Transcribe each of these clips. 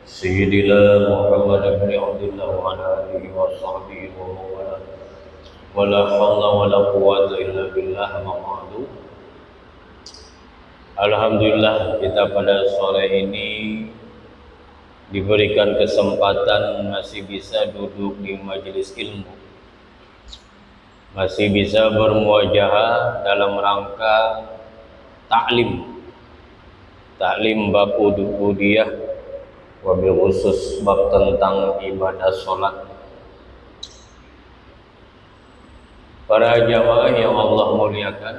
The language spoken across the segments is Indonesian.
سيدنا محمد بن عبد الله وعلى آله وصحبه ومن والاه ولا حول ولا قوة إلا بالله ما. Alhamdulillah, kita pada sore ini diberikan kesempatan masih bisa duduk di majelis ilmu, masih bisa bermuajahah dalam rangka taklim bab ubudiyah, wabil khusus bab tentang ibadah sholat. Para jamaah yang Allah muliakan,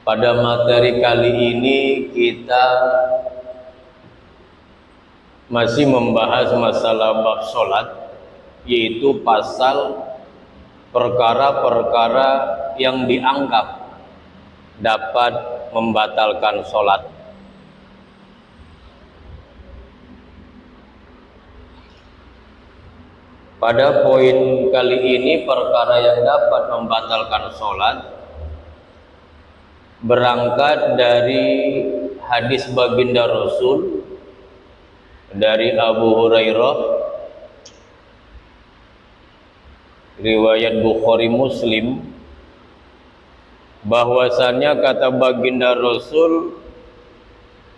pada materi kali ini kita masih membahas masalah bab sholat, yaitu pasal perkara-perkara yang dianggap dapat membatalkan sholat. Pada poin kali ini, perkara yang dapat membatalkan sholat berangkat dari hadis baginda Rasul dari Abu Hurairah, riwayat Bukhari Muslim, bahwasannya kata baginda Rasul,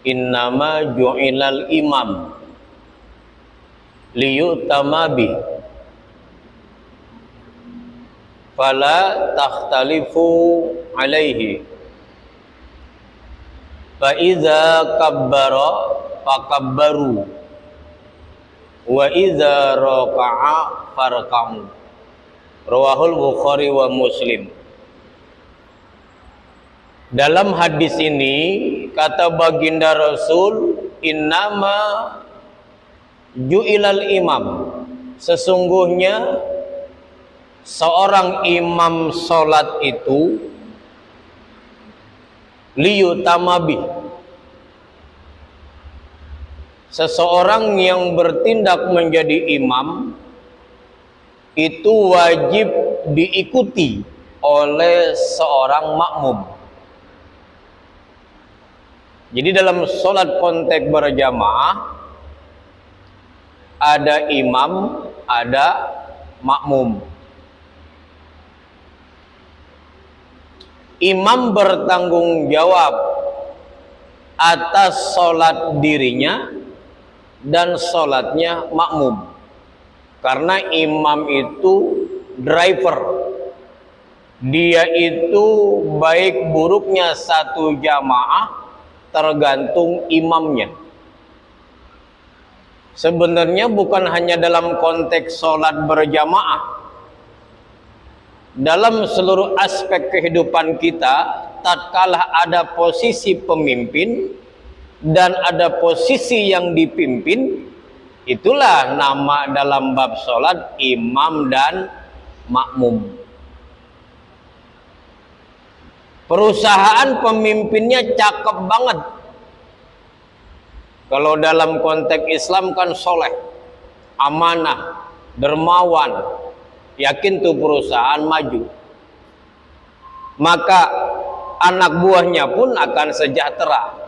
innama ju'ilal imam liyu'tama bih fala takhtalifu alaihi fa iza kabbara fakabbaru wa iza raka'a farka'u. Rawahul Bukhari wa Muslim. Dalam hadis ini kata baginda Rasul, innama ju'ilal imam, sesungguhnya seorang imam sholat itu liyutamabi, seseorang yang bertindak menjadi imam itu wajib diikuti oleh seorang makmum. Jadi dalam sholat konteks berjamaah ada imam, ada makmum. Imam bertanggung jawab atas sholat dirinya dan sholatnya makmum, karena imam itu driver. Dia itu baik buruknya satu jamaah tergantung imamnya. Sebenarnya bukan hanya dalam konteks sholat berjamaah, dalam seluruh aspek kehidupan kita, tatkala ada posisi pemimpin dan ada posisi yang dipimpin, itulah nama dalam bab sholat imam dan makmum. Perusahaan pemimpinnya cakep banget. Kalau dalam konteks Islam kan soleh, amanah, dermawan, yakin tuh perusahaan maju, maka anak buahnya pun akan sejahtera.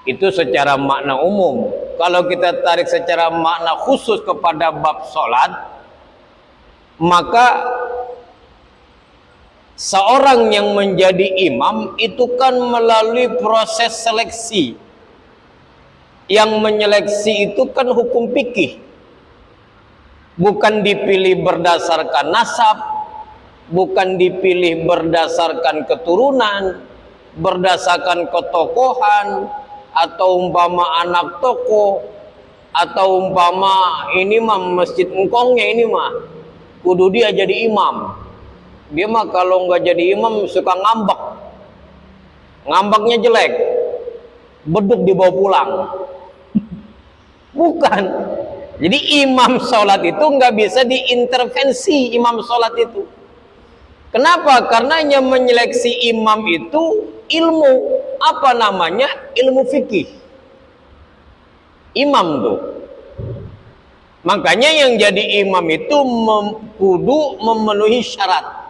Itu secara makna umum. Kalau kita tarik secara makna khusus kepada bab sholat, maka seorang yang menjadi imam itu kan melalui proses seleksi. Yang menyeleksi itu kan hukum fikih. Bukan dipilih berdasarkan nasab, bukan dipilih berdasarkan keturunan, berdasarkan ketokohan, atau umpama anak tokoh, atau umpama ini mah masjid engkongnya ini mah kudu dia jadi imam. Dia mah kalau nggak jadi imam suka ngambek, ngambeknya jelek, beduk dibawa pulang. Bukan. Jadi imam sholat itu nggak bisa diintervensi. Imam sholat itu kenapa? Karena yang menyeleksi imam itu ilmu, apa namanya, ilmu fikih. Imam tuh, makanya yang jadi imam itu kudu memenuhi syarat.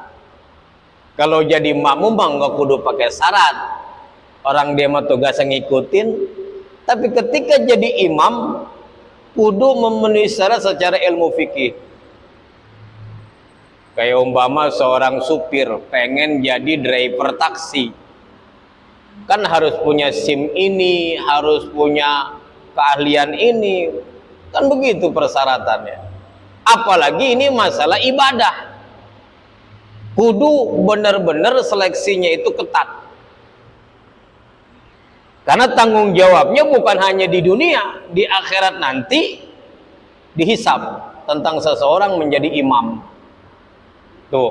Kalau jadi makmum nggak kudu pakai syarat. Orang dia mah tugas ngikutin, tapi ketika jadi imam kudu memenuhi syarat secara ilmu fikih. Kayak umpama seorang supir pengen jadi driver taksi, kan harus punya SIM ini, harus punya keahlian ini, kan begitu persyaratannya. Apalagi ini masalah ibadah, kudu benar-benar seleksinya itu ketat. Karena tanggung jawabnya bukan hanya di dunia, di akhirat nanti dihisab tentang seseorang menjadi imam. Tuh.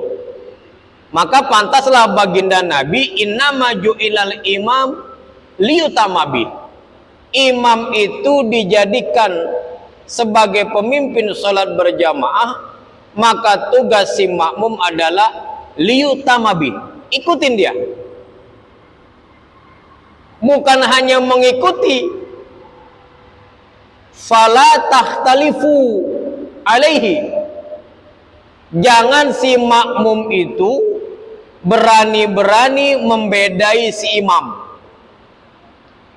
Maka pantaslah baginda Nabi, innama ju'ilal imam liyutamabi. Imam itu dijadikan sebagai pemimpin sholat berjamaah, maka tugas si makmum adalah liyutamabi, ikutin dia. Bukan hanya mengikuti, fala tahtalifu alaihi. Jangan si makmum itu berani-berani membedai si imam,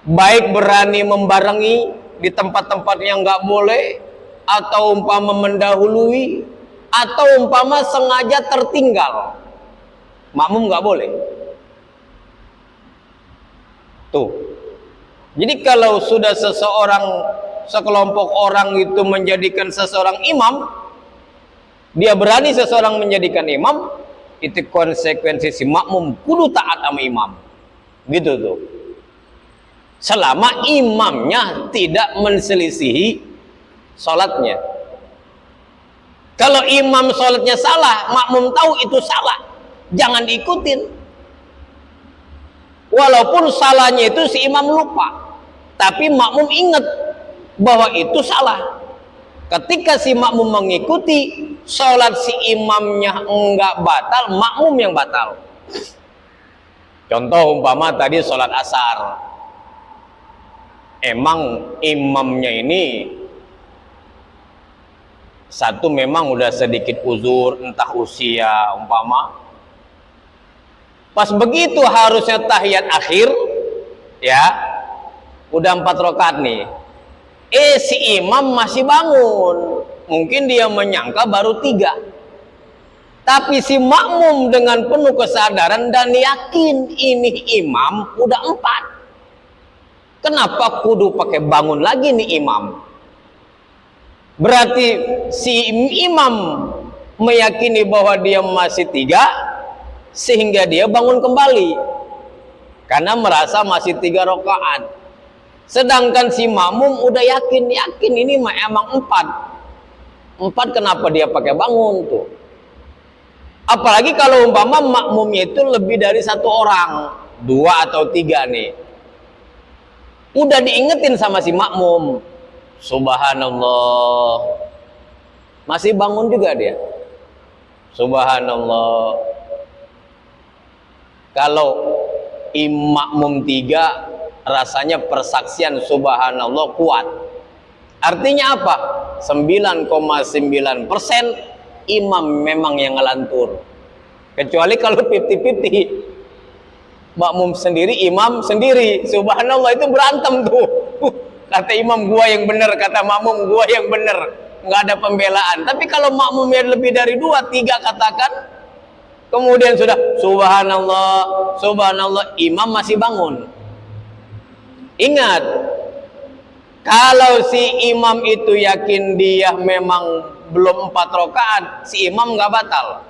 baik berani membarengi di tempat-tempat yang nggak boleh, atau umpama mendahului, atau umpama sengaja tertinggal. Makmum nggak boleh. Tuh. Jadi kalau sudah sekelompok orang itu menjadikan seseorang imam, dia berani seseorang menjadikan imam, itu konsekuensi si makmum kudu taat sama imam. Gitu tuh. Selama imamnya tidak menselisihi sholatnya. Kalau imam sholatnya salah, makmum tahu itu salah, jangan diikutin. Walaupun salahnya itu si imam lupa, tapi makmum ingat bahwa itu salah. Ketika si makmum mengikuti, sholat si imamnya enggak batal, makmum yang batal. Contoh umpama tadi sholat asar, emang imamnya ini satu memang udah sedikit uzur, entah usia umpama. Pas begitu harusnya tahiyat akhir, ya udah 4 rakaat nih, si imam masih bangun, mungkin dia menyangka baru 3, tapi si makmum dengan penuh kesadaran dan yakin ini imam udah 4. Kenapa kudu pakai bangun lagi nih imam? Berarti si imam meyakini bahwa dia masih 3, sehingga dia bangun kembali karena merasa masih 3 rakaat. Sedangkan si makmum udah yakin ini mah emang 4, kenapa dia pakai bangun tuh? Apalagi kalau umpama makmumnya itu lebih dari 1 orang, 2 atau 3 nih, udah diingetin sama si makmum, subhanallah, masih bangun juga dia, subhanallah. Kalau makmum 3 rasanya persaksian subhanallah kuat. Artinya apa? 9,9% imam memang yang ngelantur. Kecuali kalau 50-50, makmum sendiri, imam sendiri, subhanallah, itu berantem tuh. Kata imam gua yang bener, kata makmum gua yang bener, nggak ada pembelaan. Tapi kalau makmumnya lebih dari 2, 3 katakan, kemudian sudah subhanallah, subhanallah, imam masih bangun. Ingat, kalau si imam itu yakin dia memang belum 4 rakaat, si imam nggak batal.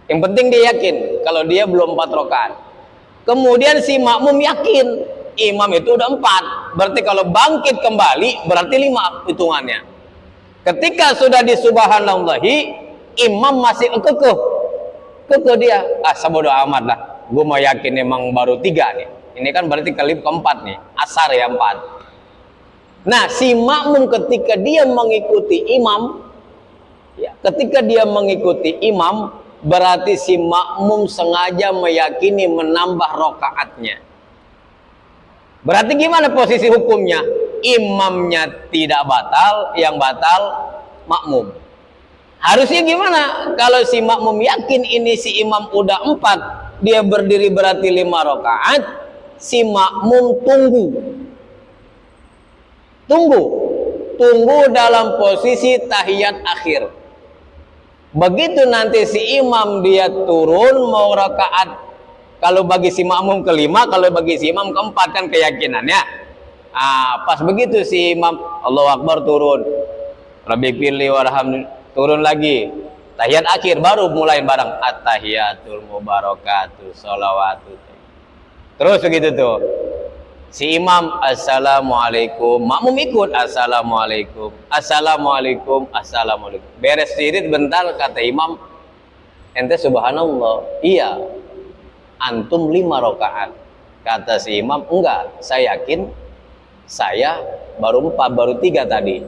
Yang penting dia yakin kalau dia belum 4 rakaat. Kemudian si makmum yakin imam itu udah 4, berarti kalau bangkit kembali berarti 5 hitungannya. Ketika sudah di subhanallahi, imam masih kekeh dia, sebodoh amat lah, gue mau yakin emang baru 3 nih, ini kan berarti kali keempat nih, asar ya 4. Nah si makmum ketika dia mengikuti imam, ya, ketika dia mengikuti imam, berarti si makmum sengaja meyakini menambah rokaatnya. Berarti gimana posisi hukumnya? Imamnya tidak batal, yang batal makmum. Harusnya gimana? Kalau si makmum yakin ini si imam udah 4, dia berdiri berarti 5 rakaat, si makmum tunggu dalam posisi tahiyat akhir. Begitu nanti si imam dia turun mau rakaat, kalau bagi si makmum kelima, kalau bagi si imam keempat kan keyakinannya. Pas begitu si imam Allahu Akbar turun, Rabbi pilih warham, turun lagi tahiyat akhir, baru mulai bareng at-tahiyatul mubarakatuh sholawatu. Terus begitu tuh si imam assalamualaikum, makmum ikut assalamualaikum, assalamualaikum, assalamualaikum. Beres sirit bentar, kata imam, ente subhanallah. Iya, antum 5 rakaat. Kata si imam, enggak, saya yakin saya baru 4, baru 3 tadi,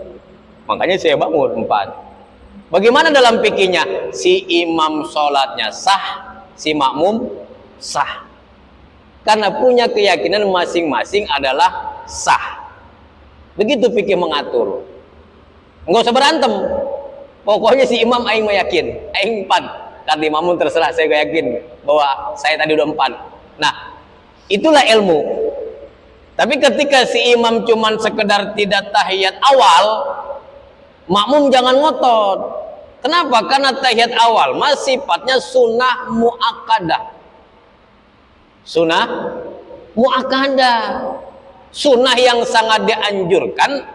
makanya saya bangun 4. Bagaimana dalam fikihnya? Si imam sholatnya sah, si makmum sah, karena punya keyakinan masing-masing adalah sah. Begitu fikih mengatur. Enggak usah berantem. Pokoknya si imam aing meyakin, aing 4. Kata imam, terserah, saya yakin bahwa saya tadi udah 4. Nah, itulah ilmu. Tapi ketika si imam cuman sekedar tidak tahiyat awal, makmum jangan ngotot. Kenapa? Karena tahiyat awal masih sifatnya sunnah muakkadah. Sunnah muakkadah, sunnah yang sangat dianjurkan,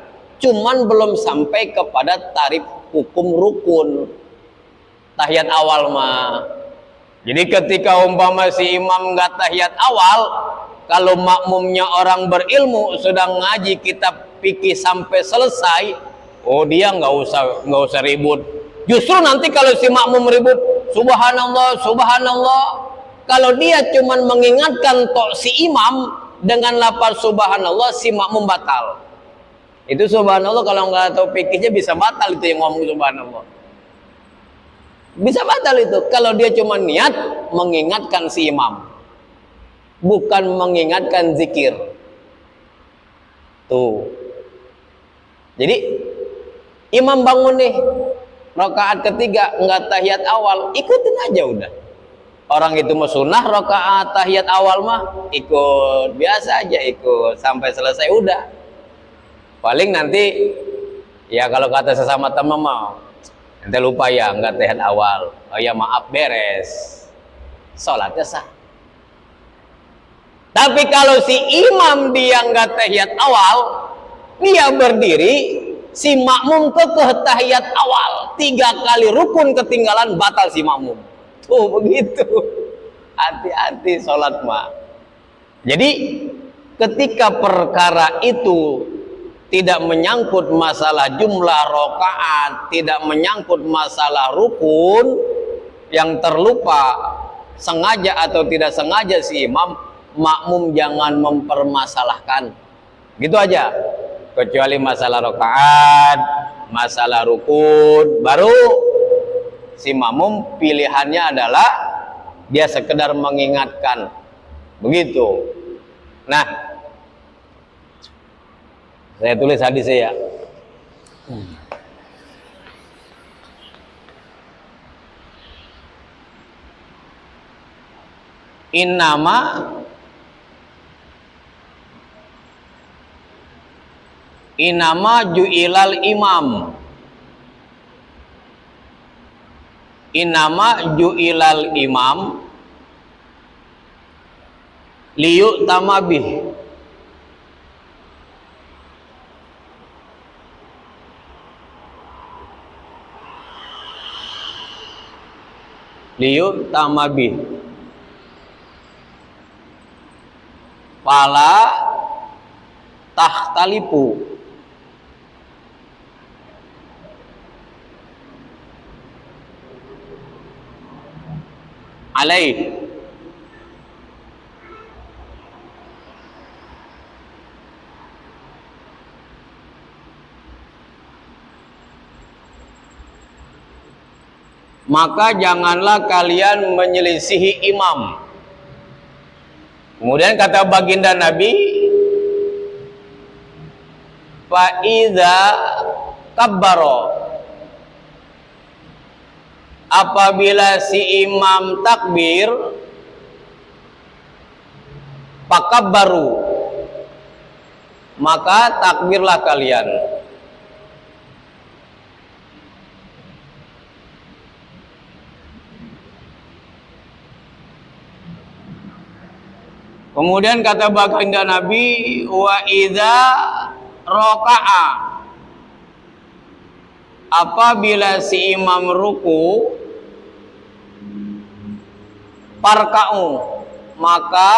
cuman belum sampai kepada tarif hukum rukun tahiyat awal mah. Jadi ketika umpama si imam nggak tahiyat awal, kalau makmumnya orang berilmu sedang ngaji kitab fikih sampai selesai, oh dia nggak usah ribut. Justru nanti kalau si makmum ribut, subhanallah, subhanallah, kalau dia cuman mengingatkan tok si imam dengan lafaz subhanallah, si makmum batal. Itu subhanallah kalau nggak tahu fikihnya bisa batal itu yang ngomong subhanallah. Bisa batal itu kalau dia cuma niat mengingatkan si imam, bukan mengingatkan zikir. Tuh. Jadi imam bangun nih rakaat ketiga nggak tahiyat awal, ikutin aja udah. Orang itu mau sunnah rakaat tahiyat awal mah ikut biasa aja, ikut sampai selesai udah. Paling nanti ya kalau kata sesama teman mau, ente lupa ya nggak tahiyat awal, oh ya maaf, beres, sholatnya sah. Tapi kalau si imam dia nggak tahiyat awal, dia berdiri, si makmum kekeh tahiyat awal, 3 kali rukun ketinggalan, batal si makmum. Tuh begitu, hati-hati sholat mah. Jadi ketika perkara itu tidak menyangkut masalah jumlah rakaat, tidak menyangkut masalah rukun, yang terlupa sengaja atau tidak sengaja si imam, makmum jangan mempermasalahkan. Gitu aja. Kecuali masalah rakaat, masalah rukun, baru si makmum pilihannya adalah dia sekedar mengingatkan. Begitu. Nah, saya tulis hadis saya. Inama ju'ilal imam. Inama ju'ilal imam liyuk tamabih. Liyuk tamabih. Pala tahtalipu. Alaih. Maka janganlah kalian menyelisihi imam. Kemudian kata baginda Nabi, fa iza kabbaro, apabila si imam takbir, Fakabbaru, maka takbirlah kalian. Kemudian kata baginda Nabi, wa idza raka'a, apabila si imam ruku, farka'u, maka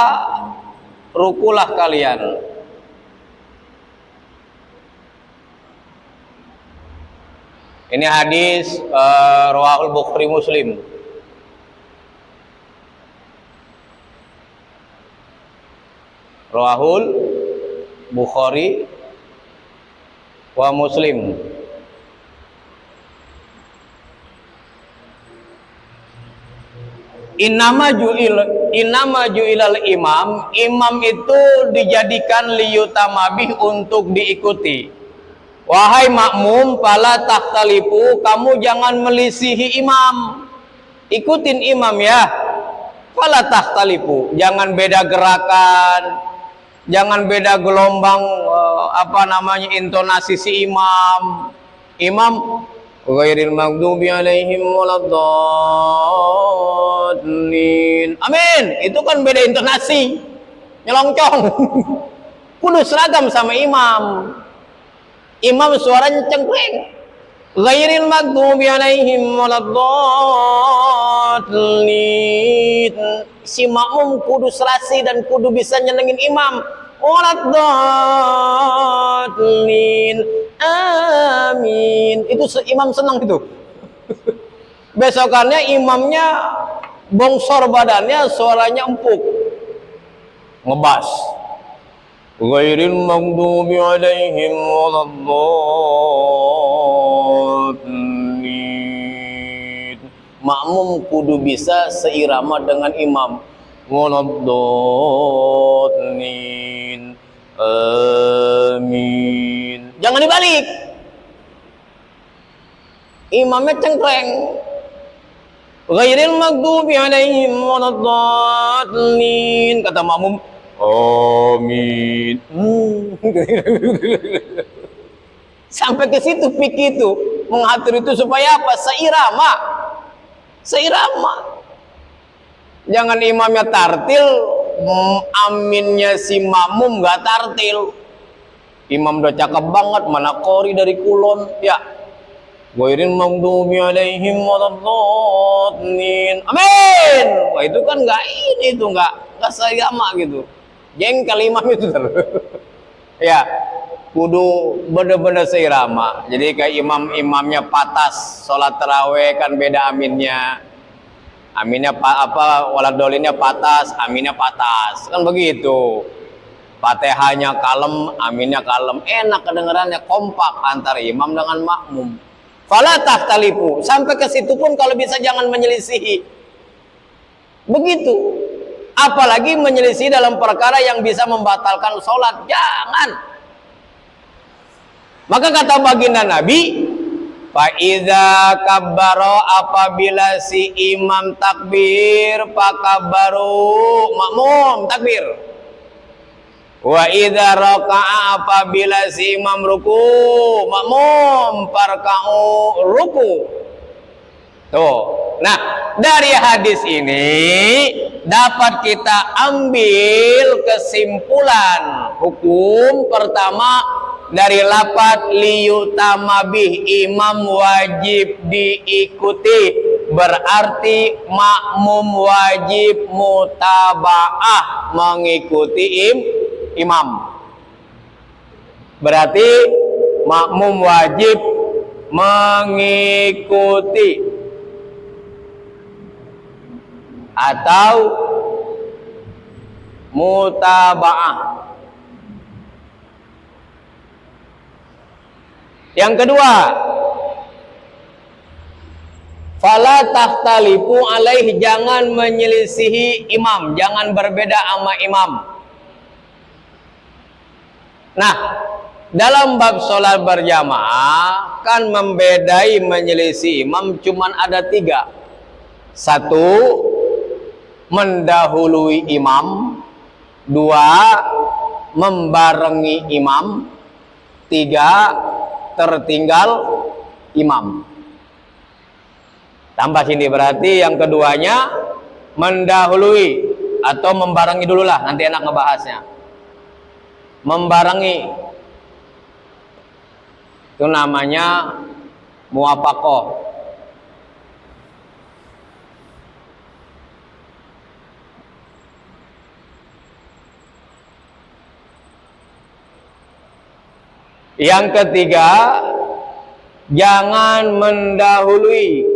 rukulah kalian. Ini hadis rawahul Bukhari Muslim. Rawahul Bukhari wa Muslim. Innama ju'ilal imam, imam itu dijadikan liyutamabih, untuk diikuti. Wahai makmum, fala takhtalifu, kamu jangan melisihi imam, ikutin imam ya. Fala takhtalifu, jangan beda gerakan, jangan beda gelombang intonasi si imam. Imam ghairil maghdubi alaihim waladdallin, amin, itu kan beda intonasi, nyelongcong. Kudu seragam sama imam. Imam suaranya cengkreng. Ghairil maghdubi alaihim waladdallin, si makmum kudu serasi dan kudu bisa nyenengin imam. Waladdallin, amin, itu imam senang itu. Besokannya imamnya bongsor badannya, suaranya empuk, ngebas. Ghairil maghdubi alaihim waladdallin, makmum kudu bisa seirama dengan imam. Waladdallin, amin, jangan dibalik. Imamnya cengkreng. Ghairil maghdubi alaihim waladdallin, kata makmum, amin. Sampai ke situ fikih itu, mengatur itu supaya apa? Seirama. Jangan imamnya tartil, aminnya si makmum nggak tartil. Imam udah cakep banget, mana qori dari Kulon, ya. Ghairil maghdubi alaihim waladdallin, amin. Wah, itu kan nggak seirama gitu. Jengkel imam itu ya, kudu bener-bener seirama. Jadi kayak imamnya patas, sholat taraweh kan beda aminnya. Aminnya waladdolinnya patas, aminnya patas, kan begitu. Fatihahnya kalem, aminnya kalem, enak kedengarannya, kompak antara imam dengan makmum. Fala takhtalifu, sampai ke situ pun kalau bisa jangan menyelisihi. Begitu. Apalagi menyelisih dalam perkara yang bisa membatalkan sholat, jangan. Maka kata baginda Nabi, fa iza kabbaro, apabila si imam takbir, fakabbaru, makmum takbir. Wa iza raka'a, apabila si imam ruku, makmum farka'u, ruku. Tuh. Nah, dari hadis ini dapat kita ambil kesimpulan hukum pertama dari lafaz liyutamabih, imam wajib diikuti, berarti makmum wajib mutabaah, mengikuti imam. Berarti makmum wajib mengikuti atau mutabaah. Yang kedua, fala takhtalifu alaih, jangan menyelisihi imam, jangan berbeda sama imam. Nah, dalam bab sholat berjamaah kan membedai menyelisih imam cuman ada 3. 1, mendahului imam. 2 membarengi imam, 3 tertinggal imam. Tambah sini berarti yang keduanya mendahului atau membarengi dulu lah, nanti enak ngebahasnya. Membarengi itu namanya muwafaqah. Yang ketiga, jangan mendahului.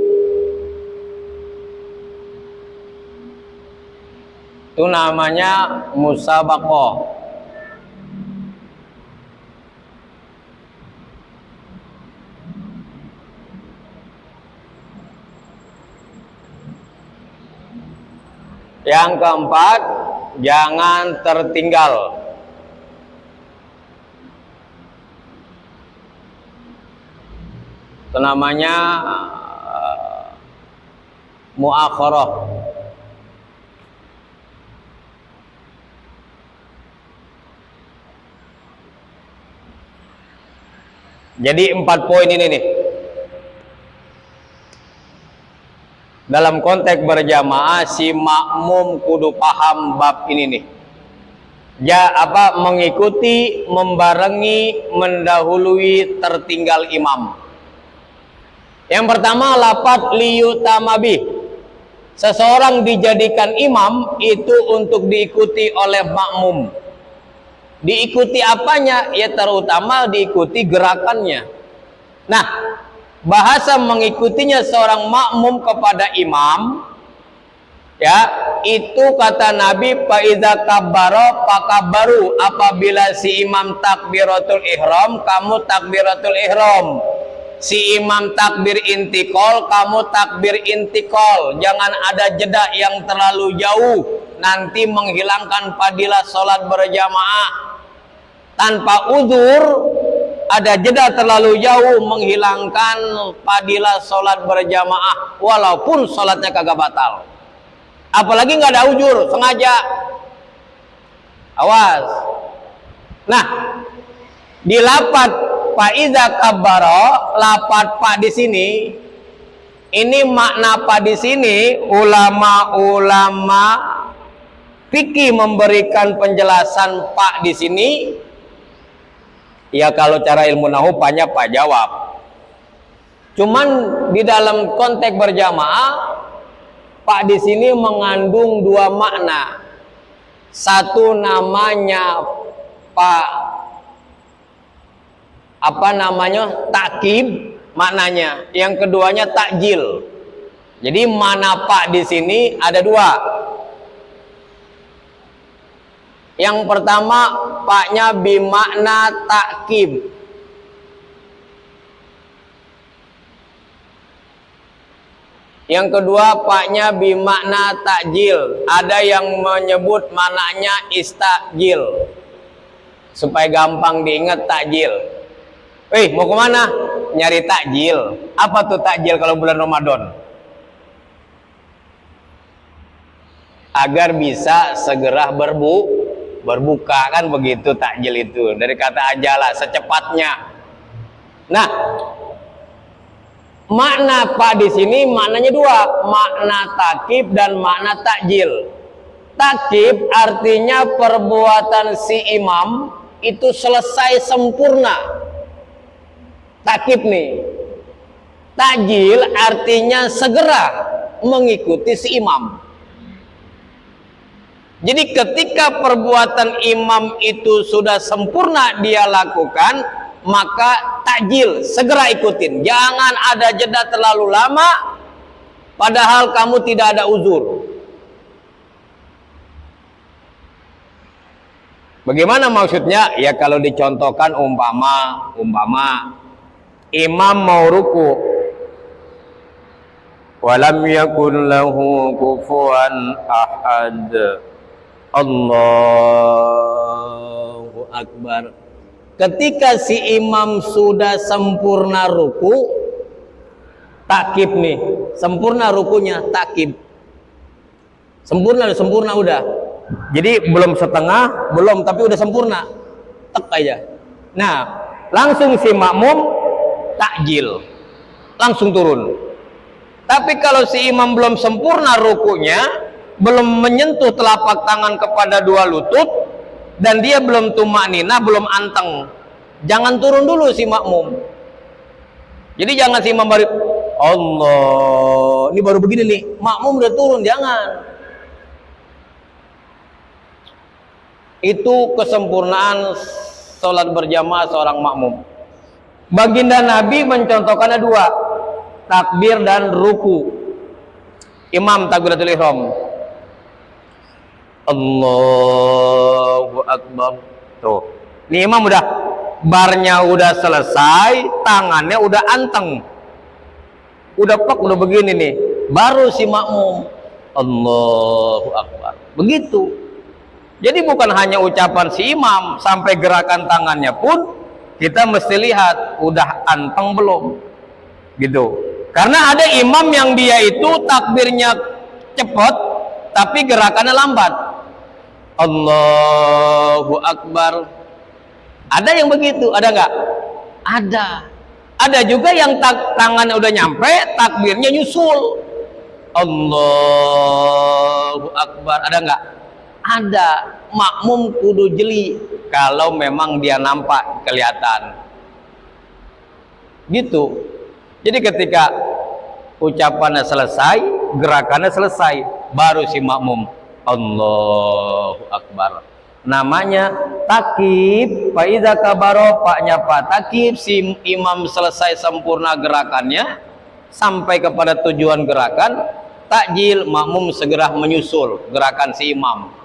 Itu namanya musabaqah. Yang keempat, jangan tertinggal. Itu namanya muakharah. Jadi 4 poin ini nih. Dalam konteks berjamaah si makmum kudu paham bab ini nih. Mengikuti, membarengi, mendahului, tertinggal imam. Yang pertama, lafaz liyutamabi. Seseorang dijadikan imam itu untuk diikuti oleh makmum. Diikuti apanya? Ya terutama diikuti gerakannya. Nah, bahasa mengikutinya seorang makmum kepada imam, ya, itu kata Nabi, fa iza kabbara fakabbaru. Apabila si imam takbiratul ihram, kamu takbiratul ihram. Si imam takbir intikal, kamu takbir intikal. Jangan ada jeda yang terlalu jauh, nanti menghilangkan fadilah sholat berjamaah. Tanpa uzur, ada jeda terlalu jauh, menghilangkan fadilah sholat berjamaah, walaupun sholatnya kagak batal. Apalagi nggak ada uzur, sengaja. Awas. Nah, di lafaz fa iza kabbara, lafaz fa di sini, ini makna fa di sini ulama-ulama fikih memberikan penjelasan fa di sini. Ya kalau cara ilmu nahu pa-nya pak jawab. Cuman di dalam konteks berjamaah, pak di sini mengandung 2 makna. Satu namanya pak takib maknanya. Yang keduanya takjil. Jadi mana pak di sini ada 2. Yang pertama, paknya bimakna takkib. Yang kedua, paknya bimakna takjil. Ada yang menyebut maknanya istajil. Supaya gampang diingat takjil. Mau kemana? Nyari takjil. Apa tuh takjil kalau bulan Ramadan? Agar bisa segera berbuka, kan begitu takjil itu, dari kata ajalah, secepatnya. Nah, makna pak di sini maknanya 2, makna takib dan makna takjil. Takib artinya perbuatan si imam itu selesai sempurna. Takib nih. Takjil artinya segera mengikuti si imam. Jadi ketika perbuatan imam itu sudah sempurna dia lakukan, maka takjil, segera ikutin. Jangan ada jeda terlalu lama, padahal kamu tidak ada uzur. Bagaimana maksudnya? Ya kalau dicontohkan umpama imam mau ruku, walam yakun lahu kufuwan ahad. Allahu Akbar. Ketika si imam sudah sempurna ruku, takib nih, sempurna rukunya, takib. Sempurna udah. Jadi belum setengah, belum, tapi udah sempurna. Tek aja. Nah, langsung si makmum takjil, langsung turun. Tapi kalau si imam belum sempurna rukunya, belum menyentuh telapak tangan kepada dua lutut, dan dia belum tumakninah, belum anteng, jangan turun dulu si makmum. Jadi jangan si imam baru Allah, ini baru begini nih, makmum udah turun, jangan. Itu kesempurnaan sholat berjamaah seorang makmum. Baginda Nabi mencontohkannya dua, takbir dan ruku. Imam takbiratul ihram, Allahu Akbar. Tuh, ini imam udah, barnya udah selesai, tangannya udah anteng, udah pak, udah begini nih, baru si makmum Allahu Akbar. Begitu. Jadi bukan hanya ucapan si imam, sampai gerakan tangannya pun kita mesti lihat udah anteng belum, gitu. Karena ada imam yang dia itu takbirnya cepat tapi gerakannya lambat. Allahu Akbar. Ada yang begitu, ada nggak? Ada. Ada juga yang tangannya udah nyampe, takbirnya nyusul. Allahu Akbar. Ada nggak? Ada. Makmum kudu jeli kalau memang dia nampak, kelihatan. Gitu. Jadi ketika ucapannya selesai, gerakannya selesai, baru si makmum Allahu Akbar. Namanya takib. Fa iza kabaro, paknya pak takib, si imam selesai sempurna gerakannya sampai kepada tujuan gerakan, takjil, makmum segera menyusul gerakan si imam.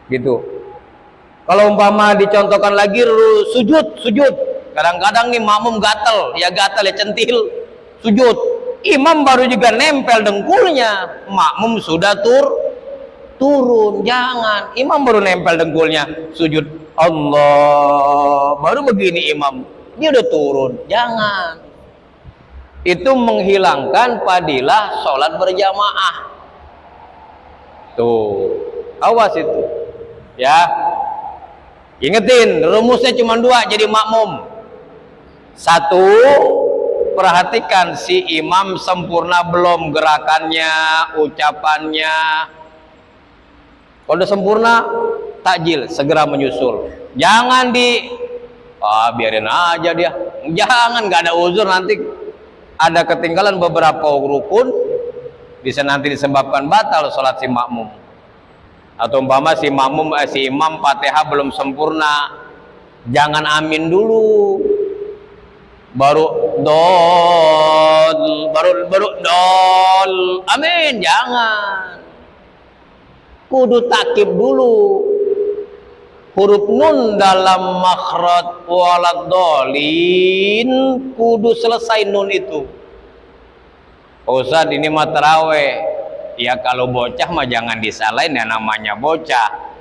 Gitu. Kalau umpama dicontohkan lagi sujud, kadang-kadang nih makmum gatel ya centil, sujud, imam baru juga nempel dengkulnya, makmum sudah turun. Jangan, imam baru nempel dengkulnya, sujud Allah, baru begini imam, dia udah turun. Jangan. Itu menghilangkan fadilah sholat berjamaah. Tuh, awas itu. Ya, ingetin, rumusnya cuma dua jadi makmum. Satu, perhatikan si imam sempurna belum gerakannya, ucapannya. Kalau udah sempurna, takjil, segera menyusul. Jangan biarin aja dia. Jangan, nggak ada uzur, nanti ada ketinggalan beberapa rukun, bisa nanti disebabkan batal sholat si makmum. Atau umpama si imam Fatihah belum sempurna, jangan amin dulu, baru dol amin, jangan. Kudu takib dulu, huruf nun dalam makhraj walad dolin kudu selesai nun itu. Ustaz, ini mah taraweh. Ya kalau bocah mah jangan disalahin, ya namanya bocah.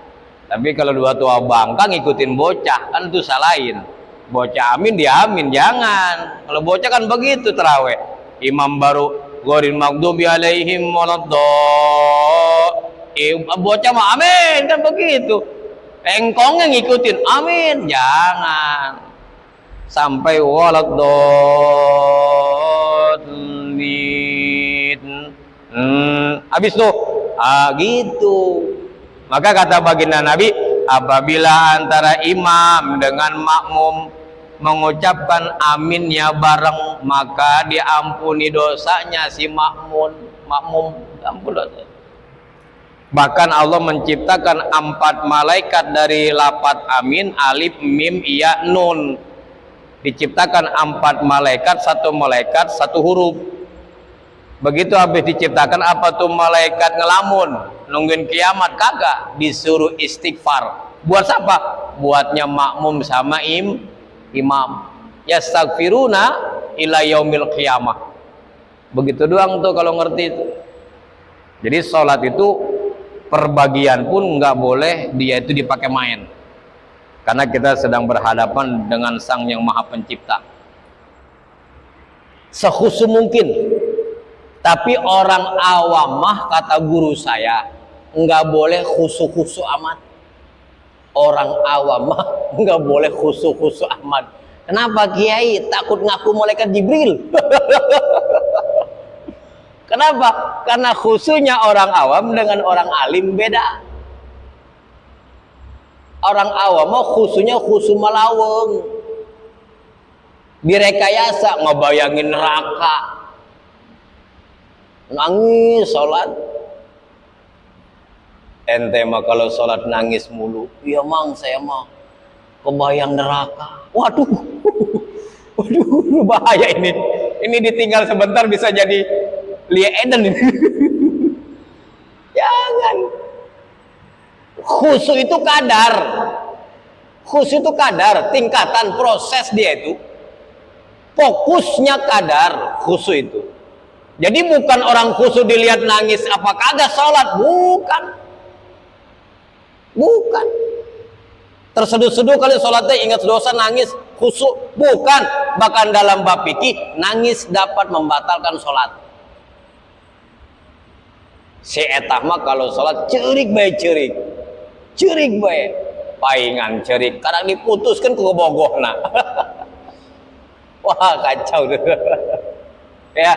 Tapi kalau dua tua bangka ngikutin bocah, kan itu salahin. Bocah amin dia amin, jangan. Kalau bocah kan begitu taraweh, imam baru ghairil maghdubi alaihim waladdallin, bocah mah amin, kan begitu. Engkongnya ngikutin amin, jangan. Sampai waladdallin. Habis tuh, gitu. Maka kata baginda Nabi, apabila antara imam dengan makmum mengucapkan aminnya bareng, maka diampuni dosanya si makmum ampun dosa. Bahkan Allah menciptakan 4 malaikat dari lafaz amin, alif, mim, ya, nun. Diciptakan 4 malaikat, 1 malaikat 1 huruf. Begitu habis diciptakan, apa tuh malaikat ngelamun nungguin kiamat? Kagak, disuruh istighfar. Buat siapa? Buatnya makmum sama imam. Yastaghfiruna ila yaumil qiyamah. Begitu doang tuh kalau ngerti itu. Jadi sholat itu perbagian pun nggak boleh dia itu dipakai main, karena kita sedang berhadapan dengan Sang yang Maha Pencipta. Sekhusus mungkin. Tapi orang awamah, kata guru saya, nggak boleh khusyuk-khusyuk amat. Orang awam mah nggak boleh khusyuk-khusyuk amat. Kenapa Kiai? Takut ngaku malaikat Jibril. Kenapa? Karena khusyuknya orang awam dengan orang alim beda. Orang awam mah khusyuknya khusyuk malaweng. Direkayasa, ngebayangin neraka. Nangis sholat. Ente mah kalau sholat nangis mulu. Iya mang, saya mah kebayang neraka. Waduh. Waduh, bahaya ini. Ini ditinggal sebentar bisa jadi Lia Eden ini. Jangan. Khusyuk itu kadar. Khusyuk itu kadar, tingkatan proses dia itu. Fokusnya kadar khusyuk itu. Jadi bukan orang khusyuk dilihat nangis apa kagak sholat, bukan. Bukan. Terseduh-seduh kali sholatnya ingat dosa nangis khusyuk, bukan. Bahkan dalam bab fikih nangis dapat membatalkan sholat. Si etah mah kalau sholat cerik bae cerik. Cerik bae. Paingan cerik, kadang diputuskan ke bogohna. Wah kacau deh. Ya.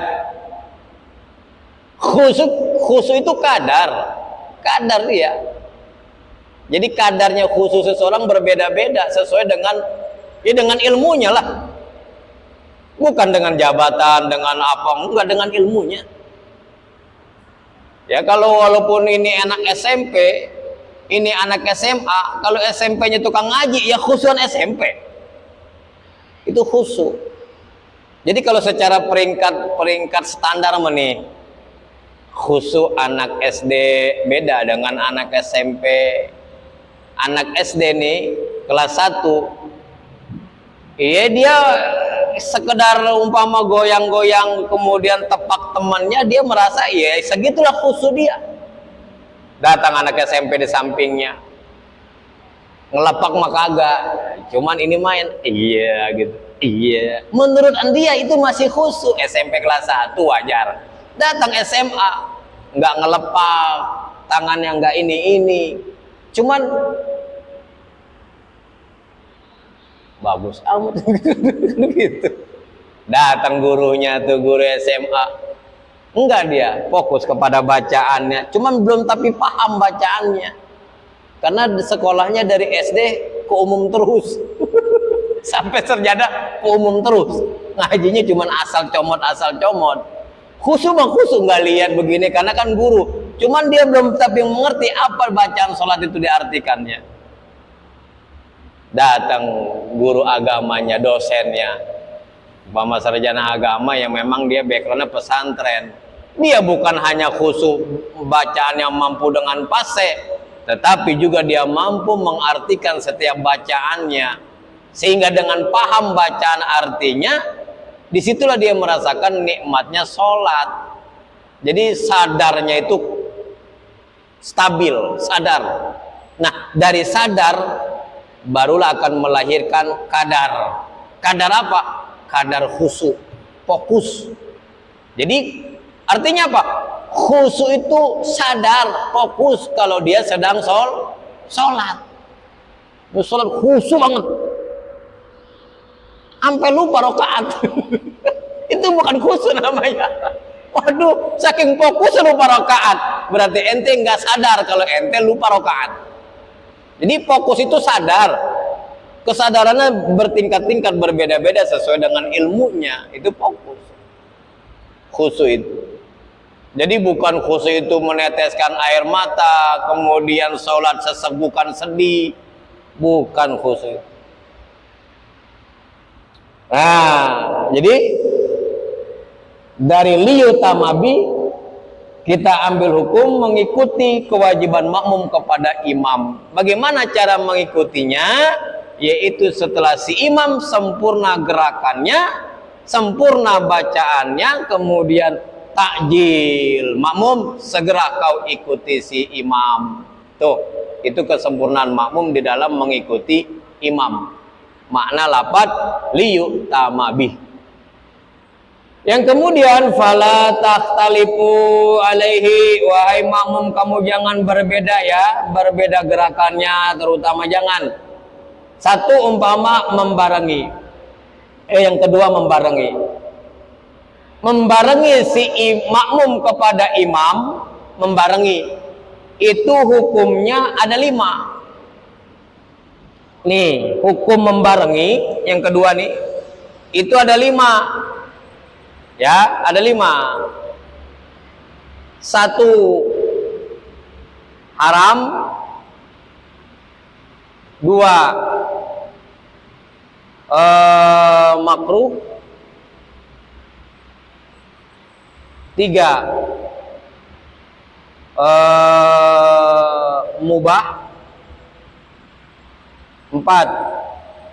Khusyuk itu kadar dia. Jadi kadarnya khusyuk seseorang berbeda-beda sesuai dengan ilmunya lah. Bukan dengan jabatan, dengan apa, enggak, dengan ilmunya. Ya kalau walaupun ini anak SMP, ini anak SMA, kalau SMP-nya tukang ngaji, ya khusyuk SMP. Itu khusyuk. Jadi kalau secara peringkat standar nih, khusyuk anak SD beda dengan anak SMP. Anak SD nih kelas 1, iya dia sekedar umpama goyang-goyang kemudian tepak temannya, dia merasa iya segitulah khusyuk dia. Datang anak SMP di sampingnya, ngelepak mah kagak, cuman ini main iya gitu. Iya, menurut dia itu masih khusyuk. SMP kelas 1 wajar. Datang SMA nggak ngelepak, tangannya nggak ini, cuman bagus amat gitu. Datang gurunya tuh, guru SMA, enggak, dia fokus kepada bacaannya, cuman belum tapi paham bacaannya, karena sekolahnya dari SD ke umum terus. Sampai sarjana ke umum terus, ngajinya cuman asal comot. Khusyuk mah khusyuk, nggak lihat begini karena kan guru, cuman dia belum tapi mengerti apa bacaan sholat itu diartikannya. Datang guru agamanya, dosennya, umpama sarjana agama yang memang dia backgroundnya pesantren, dia bukan hanya khusyuk bacaan yang mampu dengan fase, tetapi juga dia mampu mengartikan setiap bacaannya, sehingga dengan paham bacaan artinya, disitulah dia merasakan nikmatnya sholat. Jadi sadarnya itu stabil, sadar. Nah dari sadar barulah akan melahirkan kadar. Kadar apa? Kadar khusyuk, fokus. Jadi artinya apa? Khusyuk itu sadar, fokus kalau dia sedang sholat. Sholat khusyuk banget, sampai lupa rakaat. Itu bukan khusyuk namanya. Waduh, saking fokus lupa rakaat, berarti ente nggak sadar kalau ente lupa rakaat. Jadi fokus itu sadar, kesadarannya bertingkat-tingkat, berbeda-beda sesuai dengan ilmunya. Itu fokus. Khusyuk itu. Jadi bukan khusyuk itu meneteskan air mata, kemudian sholat sesegukan sedih, bukan khusyuk. Nah, jadi dari liyu tamabi kita ambil hukum mengikuti kewajiban makmum kepada imam. Bagaimana cara mengikutinya? Yaitu setelah si imam sempurna gerakannya, sempurna bacaannya, kemudian takjil, makmum segera kau ikuti si imam. Tuh, itu kesempurnaan makmum di dalam mengikuti imam. Makna lafaz liyu tamabih. Yang kemudian fala takhtalifu alaihi, wahai makmum kamu jangan berbeda ya, berbeda gerakannya, terutama jangan satu umpama membarengi. Yang kedua membarengi si makmum kepada imam, membarengi itu hukumnya ada 5. Nih hukum membarengi yang kedua nih itu ada 5 ya, ada 5. 1 haram, 2 makruh, 3 mubah, 4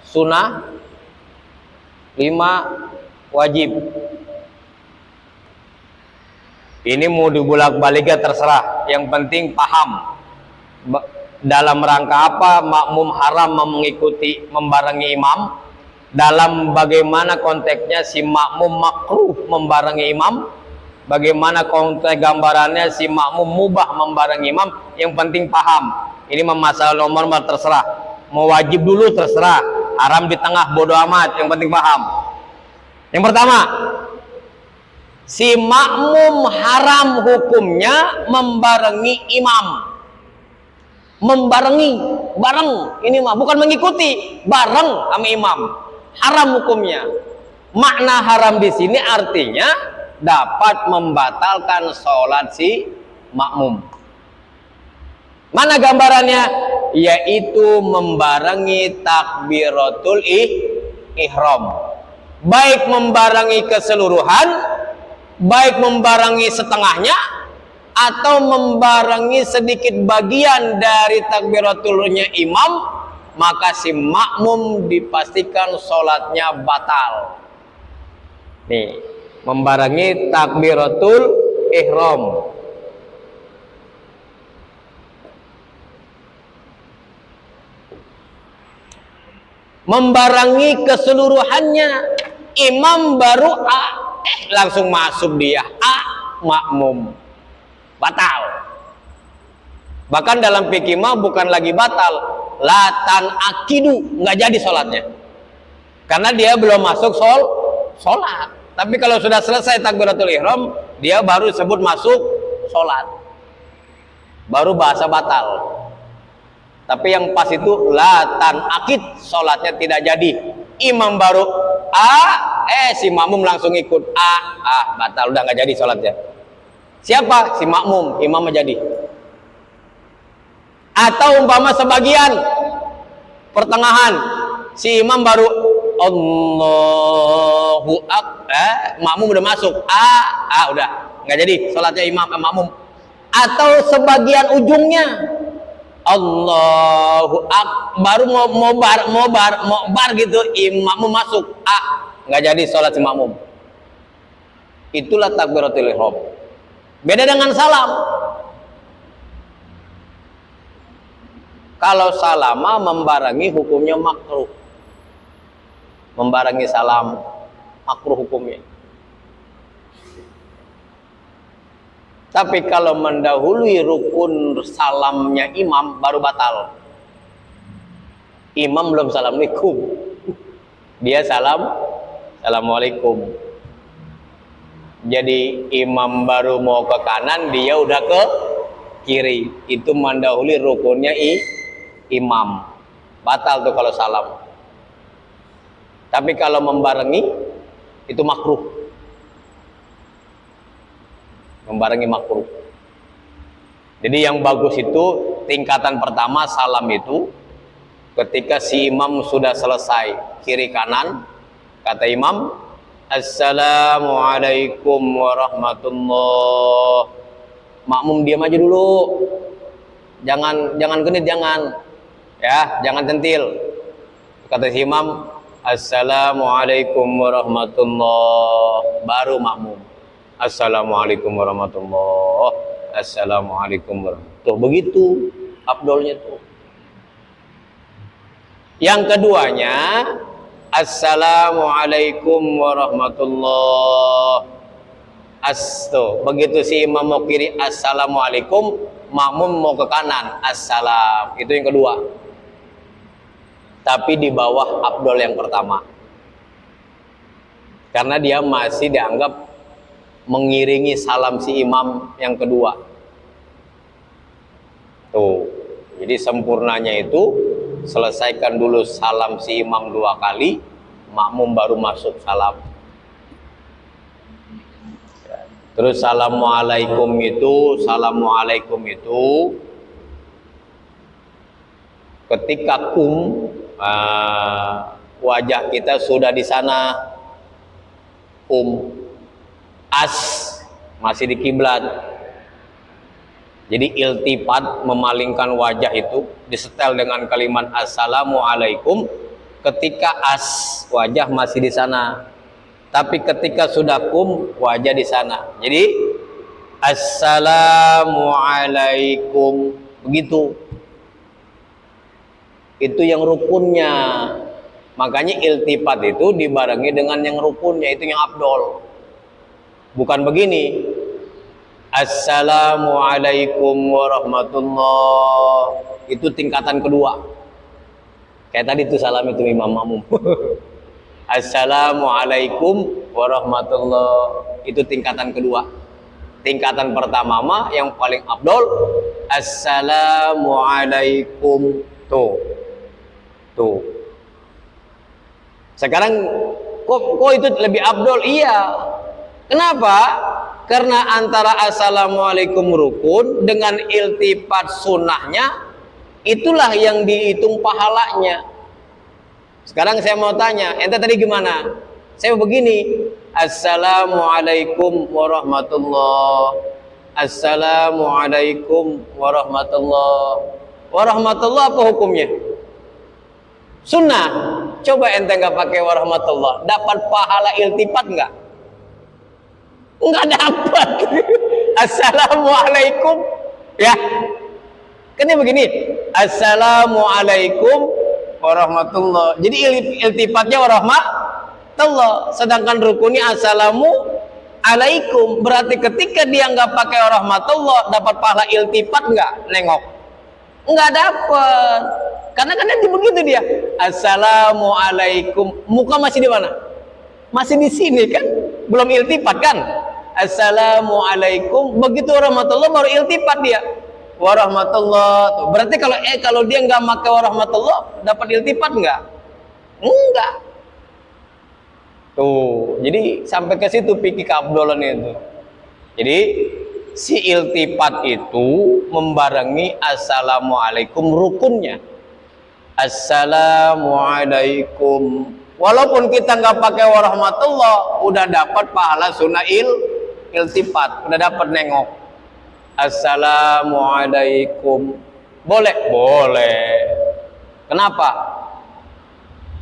sunnah, 5 wajib. Ini mau dibolak-baliknya terserah, yang penting paham dalam rangka apa makmum haram mengikuti membarengi imam, dalam bagaimana konteksnya si makmum makruh membarengi imam, bagaimana konteks gambarannya si makmum mubah membarengi imam. Yang penting paham. Ini masalah nomor terserah, mau wajib dulu terserah, haram di tengah bodoh amat, yang penting paham. Yang pertama, si makmum haram hukumnya membarengi imam. Membarengi, bareng, ini mah bukan mengikuti, bareng sama imam. Haram hukumnya. Makna haram di sini artinya dapat membatalkan sholat si makmum. Mana gambarannya? Yaitu membarengi takbiratul ihram. Baik membarengi keseluruhan, baik membarengi setengahnya, atau membarengi sedikit bagian dari takbiratulnya imam, maka si makmum dipastikan sholatnya batal. Nih, membarengi takbiratul ihram. Membarengi keseluruhannya, imam baru A, langsung masuk dia A, makmum, batal. Bahkan dalam fikih mah bukan lagi batal, latan akidu, nggak jadi sholatnya, karena dia belum masuk sholat. Tapi kalau sudah selesai takbiratul ihram, dia baru sebut masuk sholat, baru bahasa batal. Tapi yang pas itu latan akid, sholatnya tidak jadi. Imam baru A, si makmum langsung ikut A, batal, udah nggak jadi sholatnya. Siapa? Si makmum, imam jadi. Atau umpama sebagian pertengahan, si imam baru Allahu Akbar, makmum udah masuk udah nggak jadi sholatnya imam makmum. Atau sebagian ujungnya Allahu Akbar, baru mau bar gitu, imam masuk nggak jadi sholat si makmum. Itulah takbiratul ihram. Beda dengan salam. Kalau salama membarengi hukumnya makruh. Membarengi salam makruh hukumnya. Tapi kalau mendahului rukun salamnya imam baru batal. Imam belum assalamualaikum, dia assalamualaikum. Jadi imam baru mau ke kanan, dia udah ke kiri. Itu mendahului rukunnya imam. Batal tuh kalau salam. Tapi kalau membarengi itu makruh. Membarengi makruh. Jadi yang bagus itu tingkatan pertama salam itu ketika si imam sudah selesai kiri kanan, kata imam Assalamualaikum warahmatullah. Makmum diam aja dulu. Jangan genit, jangan. Ya, jangan centil. Kata si imam Assalamualaikum warahmatullah, baru makmum Assalamualaikum warahmatullah, Assalamualaikum warahmatullah. Tuh begitu afdolnya tuh. Yang keduanya Assalamualaikum warahmatullah. Begitu si imam mau kiri assalamualaikum, makmum mau ke kanan assalam. Itu yang kedua. Tapi di bawah afdol yang pertama. Karena dia masih dianggap mengiringi salam si imam yang kedua. Tuh. Jadi sempurnanya itu selesaikan dulu salam si imam 2 kali, makmum baru masuk salam. Terus assalamualaikum itu ketika wajah kita sudah di sana, as masih di kiblat. Jadi iltifat, memalingkan wajah itu disetel dengan kalimat assalamualaikum ketika as wajah masih di sana. Tapi ketika sudah wajah di sana. Jadi assalamualaikum, begitu. Itu yang rukunnya. Makanya iltifat itu dibarengi dengan yang rukunnya, itu yang afdol. Bukan begini. Assalamualaikum warahmatullah. Itu tingkatan kedua. Kayak tadi tuh salam itu imam makmum. Assalamualaikum warahmatullah. Itu tingkatan kedua. Tingkatan pertama mah yang paling afdol assalamualaikum. Tuh. Sekarang kok itu lebih afdol? Iya. Kenapa? Karena antara assalamualaikum rukun dengan iltifat sunnahnya, itulah yang dihitung pahalanya. Sekarang saya mau tanya, ente tadi gimana? Saya begini, assalamualaikum warahmatullah. Assalamualaikum warahmatullah. Warahmatullah apa hukumnya? Sunnah. Coba ente nggak pakai warahmatullah, dapat pahala iltifat nggak? Nggak dapat. Assalamualaikum, ya. Kan ini begini, assalamualaikum warahmatullah. Jadi iltifatnya warahmatullah, sedangkan rukunnya assalamualaikum. Berarti ketika dia nggak pakai warahmatullah, dapat pahala iltifat nggak? Nengok, nggak dapat. Karena kan nanti begitu dia, assalamualaikum, muka masih di mana? Masih di sini kan, belum iltifat kan? Assalamualaikum, begitu warahmatullah baru iltifat dia. Warahmatullah. Tuh. Berarti kalau dia nggak pakai warahmatullah, dapat iltifat nggak? Enggak. Tuh, jadi sampai ke situ pikir keabdolan itu. Jadi si iltifat itu membarengi assalamualaikum rukunnya. Assalamualaikum. Walaupun kita nggak pakai warahmatullah, udah dapat pahala sunnah iltifat, udah dapat nengok. Assalamualaikum. Boleh. Kenapa?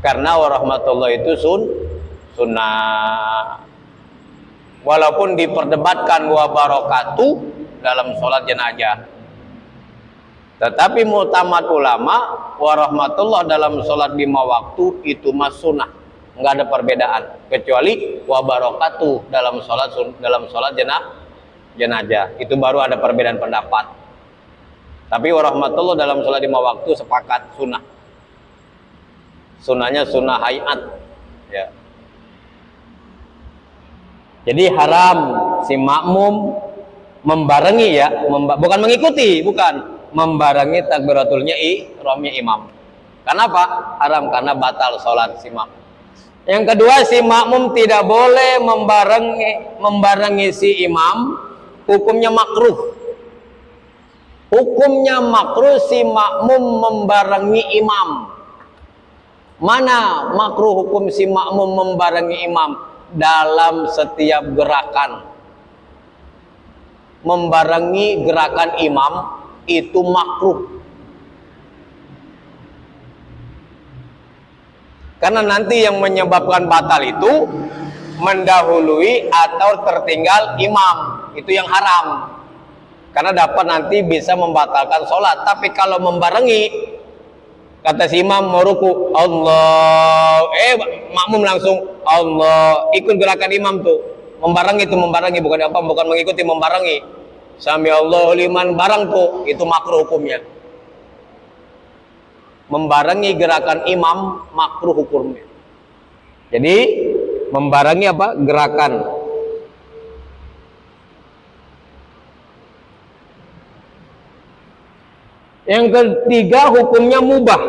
Karena warahmatullah itu sunnah. Walaupun diperdebatkan wa barakatuh dalam sholat jenazah, tetapi mu'tamad ulama warahmatullah dalam sholat 5 waktu itu mas sunnah, nggak ada perbedaan, kecuali wa barakatuh dalam sholat jenazah itu baru ada perbedaan pendapat. Tapi warahmatullah dalam sholat 5 waktu sepakat sunnah. Sunnahnya sunnah hayat, ya. Jadi haram si makmum membarengi, ya, bukan mengikuti, bukan membarengi takbiratul ihramnya imam. Kenapa? Haram, karena batal sholat si makmum. Yang kedua, si makmum tidak boleh membarengi si imam. Hukumnya makruh. Hukumnya makruh si makmum membarengi imam. Mana makruh hukum si makmum membarengi imam? Dalam setiap gerakan. Membarengi gerakan imam itu makruh. Karena nanti yang menyebabkan batal itu mendahului atau tertinggal imam. Itu yang haram, karena dapat nanti bisa membatalkan sholat. Tapi kalau membarengi, Kata si imam mau ruku, Allah, makmum langsung Allah, ikut gerakan imam tuh, membarengi bukan apa, bukan mengikuti, membarengi. Sami Allahu liman, bareng tuh, itu makruh hukumnya. Membarengi gerakan imam makruh hukumnya. Jadi membarengi apa? Gerakan. Yang ketiga hukumnya mubah.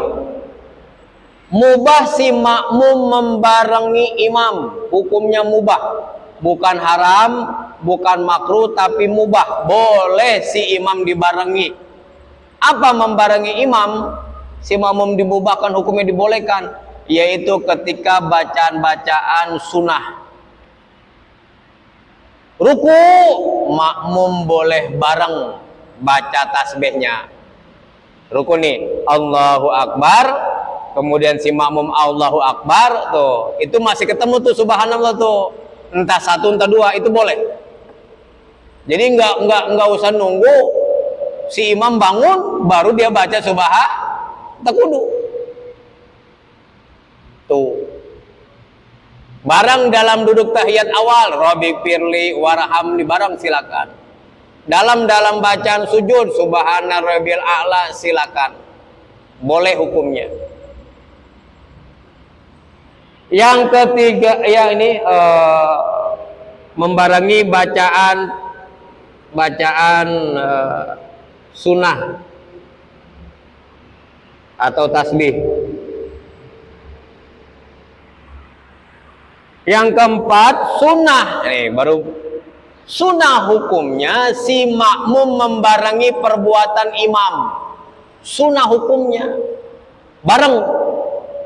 Mubah si makmum membarengi imam, hukumnya mubah. Bukan haram, bukan makruh, tapi mubah. Boleh si imam dibarengi. Apa membarengi imam? Si makmum dimubahkan, hukumnya dibolehkan, yaitu ketika bacaan-bacaan sunnah. Ruku, makmum boleh bareng baca tasbihnya. Ruku nih, Allahu Akbar, kemudian si makmum Allahu Akbar, tuh, itu masih ketemu tuh subhanallah tuh, entah satu entah dua, itu boleh. Jadi nggak usah nunggu si imam bangun baru dia baca subhanallah, tak kudu. Tuh. Barang dalam duduk tahiyat awal, Rabbi firli warhamni, barang silakan. Dalam bacaan sujud, subhana rabbil a'la, silakan. Boleh hukumnya. Yang ketiga, ya ini membarengi bacaan sunnah atau tasbih. Yang keempat, sunnah. Baru sunnah hukumnya si makmum membarengi perbuatan imam. Sunnah hukumnya bareng,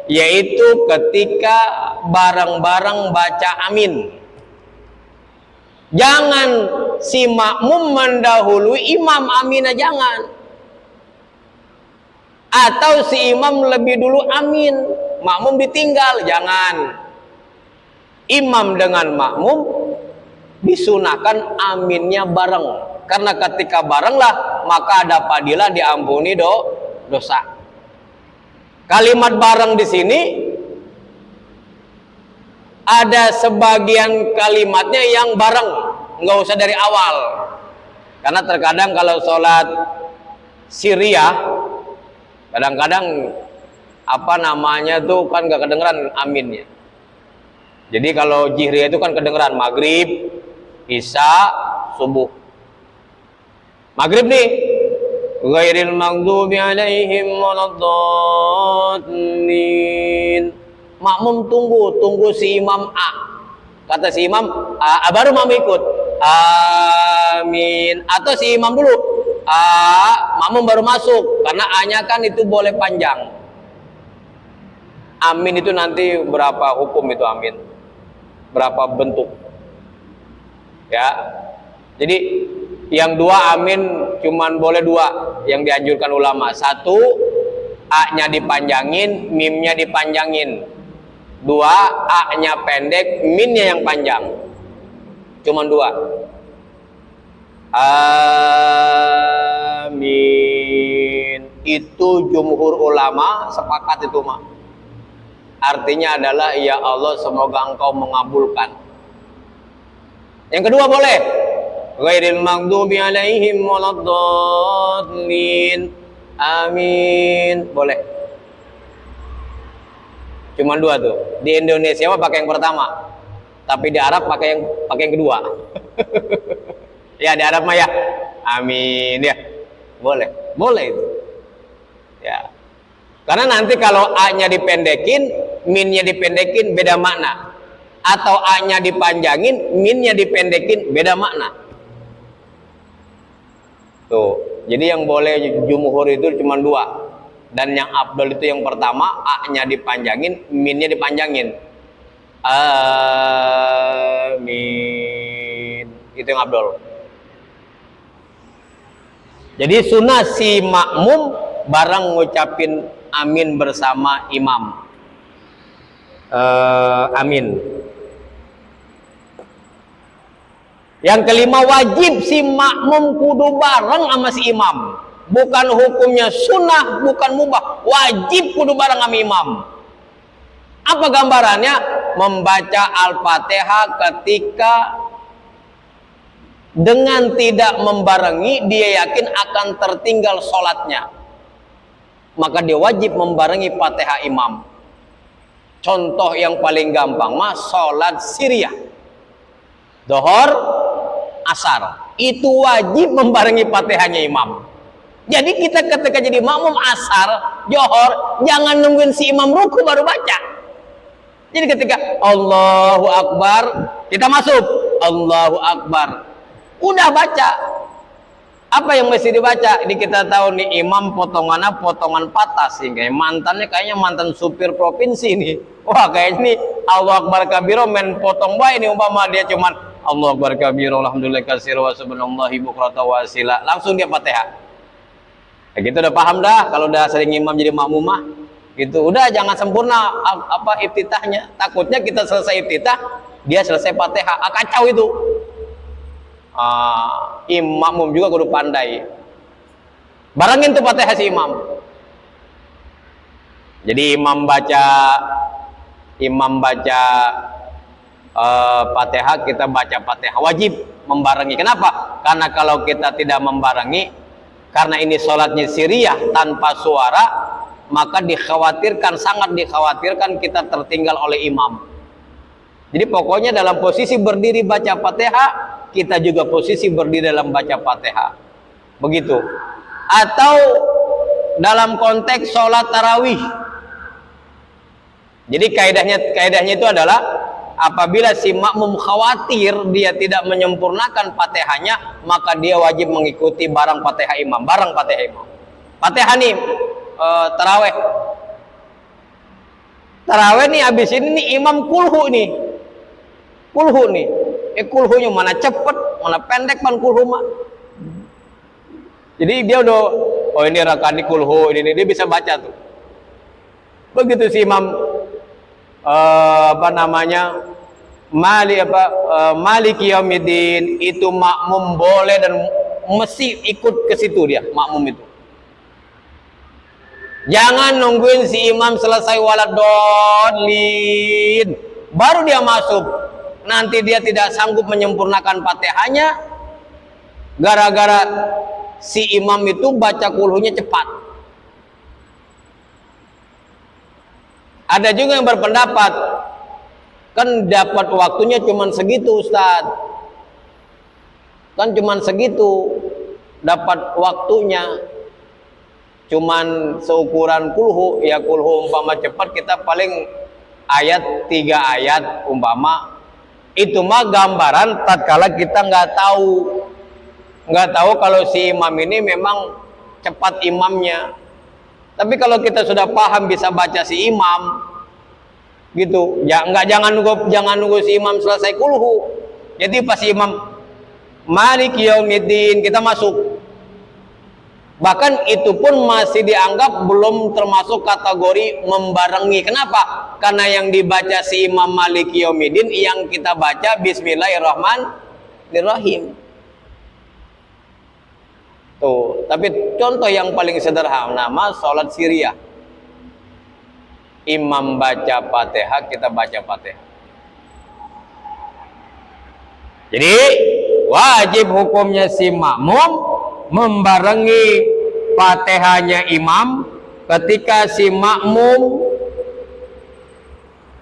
yaitu ketika bareng-bareng baca amin. Jangan si makmum mendahului imam, aminnya jangan. Atau si imam lebih dulu amin, makmum ditinggal, jangan. Imam dengan makmum disunahkan aminnya bareng, karena ketika barenglah maka ada fadilah, diampuni dosa. Kalimat bareng di sini ada sebagian kalimatnya yang bareng, nggak usah dari awal, karena terkadang kalau sholat Syria kadang-kadang apa namanya tuh kan nggak kedengeran aminnya. Jadi kalau jihriyah itu kan kedengeran maghrib, isya, subuh. Maghrib nih, ghairil maghdubi alaihim waladdallin. Makmum tunggu si imam A. Kata si imam A, baru makmum ikut. Amin. Atau si imam dulu A, makmum baru masuk, karena A-nya kan itu boleh panjang. Amin itu nanti berapa hukum itu amin, berapa bentuk, ya. Jadi yang dua amin cuman boleh dua yang dianjurkan ulama. Satu, A-nya dipanjangin, mim-nya dipanjangin. Dua, A-nya pendek, min-nya yang panjang. Cuman dua. Amin. Itu jumhur ulama sepakat itu mah. Artinya adalah ya Allah semoga engkau mengabulkan. Yang kedua boleh ghairil maghdubi alaihim waladdallin, amin, boleh. Cuman dua tuh. Di Indonesia mah pakai yang pertama, tapi di Arab pakai yang kedua. Ya di Arab mah ya amin ya, boleh itu ya. Karena nanti kalau A-nya dipendekin, min-nya dipendekin, beda makna. Atau A-nya dipanjangin, min-nya dipendekin, beda makna. Tuh, jadi yang boleh jumhur itu cuma dua. Dan yang afdal itu yang pertama, A-nya dipanjangin, min-nya dipanjangin. Amin. Itu yang afdal. Jadi sunnah si makmum bareng ngucapin amin bersama imam. Amin. Yang kelima, wajib si makmum kudu bareng sama si imam. bukan hukumnya sunnah, bukan mubah, wajib kudu bareng sama imam. Apa gambarannya? Membaca Al-Fatihah ketika dengan tidak membarengi, dia yakin akan tertinggal sholatnya, maka dia wajib membarengi Fatihah imam. Contoh yang paling gampang mah sholat siriyah, Dohor, asar, itu wajib membarengi Fatihahnya imam. Jadi kita ketika jadi makmum asar, Johor, jangan nungguin si imam ruku baru baca. Jadi ketika Allahu Akbar, kita masuk Allahu Akbar, udah baca. Apa yang mesti dibaca? Ini kita tahu nih, imam potongannya potongan patah sih, kayak kayaknya mantan supir provinsi nih. Wah, kayaknya nih Allahu Akbar kabiro men potong bae ini, umpama dia cuman Allahu Akbar kabiro alhamdulillah katsira wa subhanallahi bukrata wa asila, langsung dia Fatihah. Ya gitu udah paham dah, kalau udah sering imam jadi makmumah gitu, udah jangan sempurna apa iftitahnya. Takutnya kita selesai iftitah, dia selesai Fatihah, kacau itu. Makmum juga kudu pandai barengin tuh Fatihah si imam. Jadi imam baca Fatihah, kita baca Fatihah, wajib membarengi. Kenapa? Karena kalau kita tidak membarengi, karena ini sholatnya siriyah tanpa suara, maka dikhawatirkan, sangat dikhawatirkan kita tertinggal oleh imam. Jadi pokoknya dalam posisi berdiri baca Fatihah, kita juga posisi berdiri dalam baca Fatihah, begitu. Atau dalam konteks sholat tarawih, jadi kaidahnya itu adalah apabila si makmum khawatir dia tidak menyempurnakan Fatihahnya, maka dia wajib mengikuti bareng Fatihah imam. Fatihah nih tarawih nih, habis ini nih imam kulhu nih, kulhunya mana cepet mana pendek pan kulhu mah. Jadi dia udah, oh ini rakaat kulhu ini dia bisa baca tuh. Begitu si imam Maliki Yaumiddin, itu makmum boleh dan mesti ikut ke situ dia, makmum itu. Jangan nungguin si imam selesai waladhdallin baru dia masuk. Nanti dia tidak sanggup menyempurnakan Fatihahnya gara-gara si imam itu baca kulhunya cepat. Ada juga yang berpendapat, kan dapat waktunya cuman segitu Ustaz, kan cuman segitu dapat waktunya, cuman seukuran kulhu. Ya kulhu umpama cepat kita paling 3 ayat umpama, itu mah gambaran tatkala kita nggak tahu kalau si imam ini memang cepat imamnya. Tapi kalau kita sudah paham bisa baca si imam gitu, ya jangan nunggu si imam selesai kulhu. Jadi pas si imam Maliki Yaumiddin kita masuk, bahkan itu pun masih dianggap belum termasuk kategori membarengi. Kenapa? Karena yang dibaca si imam Maliki Yaumiddin, yang kita baca Bismillahirrahmanirrahim tuh. Tapi contoh yang paling sederhana nama sholat siriyah, imam baca Fatihah, kita baca Fatihah. Jadi wajib hukumnya si makmum membarengi Fatihahnya imam ketika si makmum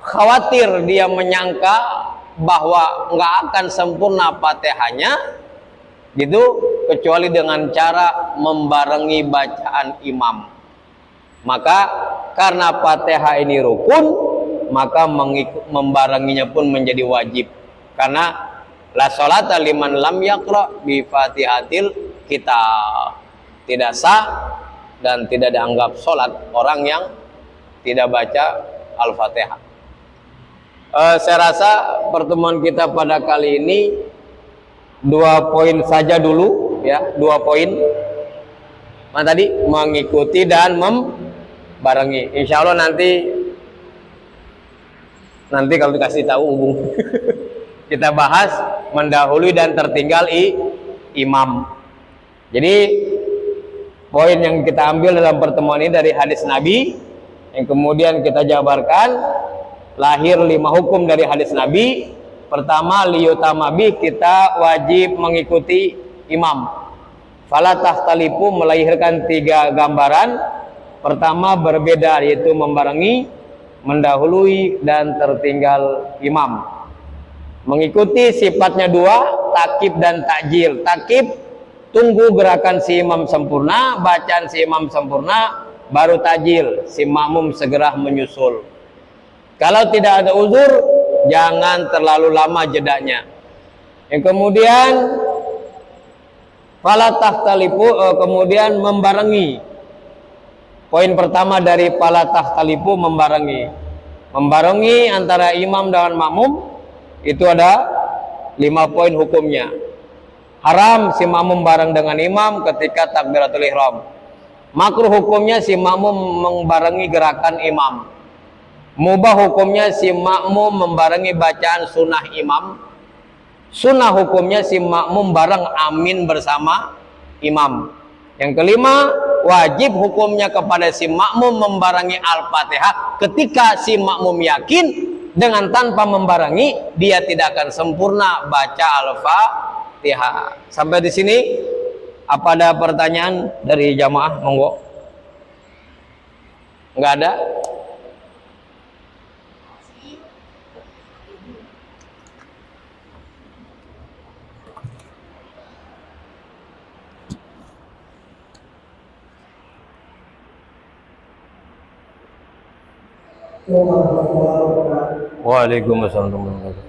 khawatir, dia menyangka bahwa nggak akan sempurna Fatihahnya gitu, kecuali dengan cara membarengi bacaan imam. Maka karena Fatihah ini rukun, maka membarenginya pun menjadi wajib. Karena la sholata liman lam yaqra bi Fatihatil Kitab, tidak sah dan tidak dianggap sholat orang yang tidak baca Al-Fatihah. Saya rasa pertemuan kita pada kali ini 2 poin saja dulu ya, 2 poin. Mana tadi? Mengikuti dan membarengi. Insya Allah nanti kalau dikasih tahu hubung kita bahas mendahului dan tertinggal imam. Jadi poin yang kita ambil dalam pertemuan ini dari hadis Nabi, yang kemudian kita jabarkan lahir 5 hukum dari hadis Nabi. Pertama, liyutamabi, kita wajib mengikuti imam. Fala tahtalifu, melahirkan 3 gambaran. Pertama, berbeda, yaitu membarengi, mendahului, dan tertinggal imam. Mengikuti sifatnya 2, takib dan takjil. Takib, tunggu gerakan si imam sempurna, bacaan si imam sempurna, baru takjil, si makmum segera menyusul. Kalau tidak ada uzur, jangan terlalu lama jedanya. Yang kemudian fala tahtalifu, kemudian membarengi. Poin pertama dari fala tahtalifu, membarengi. Membarengi antara imam dengan makmum itu ada 5 poin hukumnya. Haram si makmum bareng dengan imam ketika takbiratul ihram. Makruh hukumnya si makmum membarengi gerakan imam. Mubah hukumnya si makmum membarengi bacaan sunnah imam. Sunnah hukumnya si makmum bareng amin bersama imam. Yang kelima, wajib hukumnya kepada si makmum membarengi al-fatihah ketika si makmum yakin dengan tanpa membarengi dia tidak akan sempurna baca al-fatihah. Sampai di sini apa ada pertanyaan dari jamaah? Monggo. Enggak ada? Waalaikumsalam warahmatullahi wabarakatuh.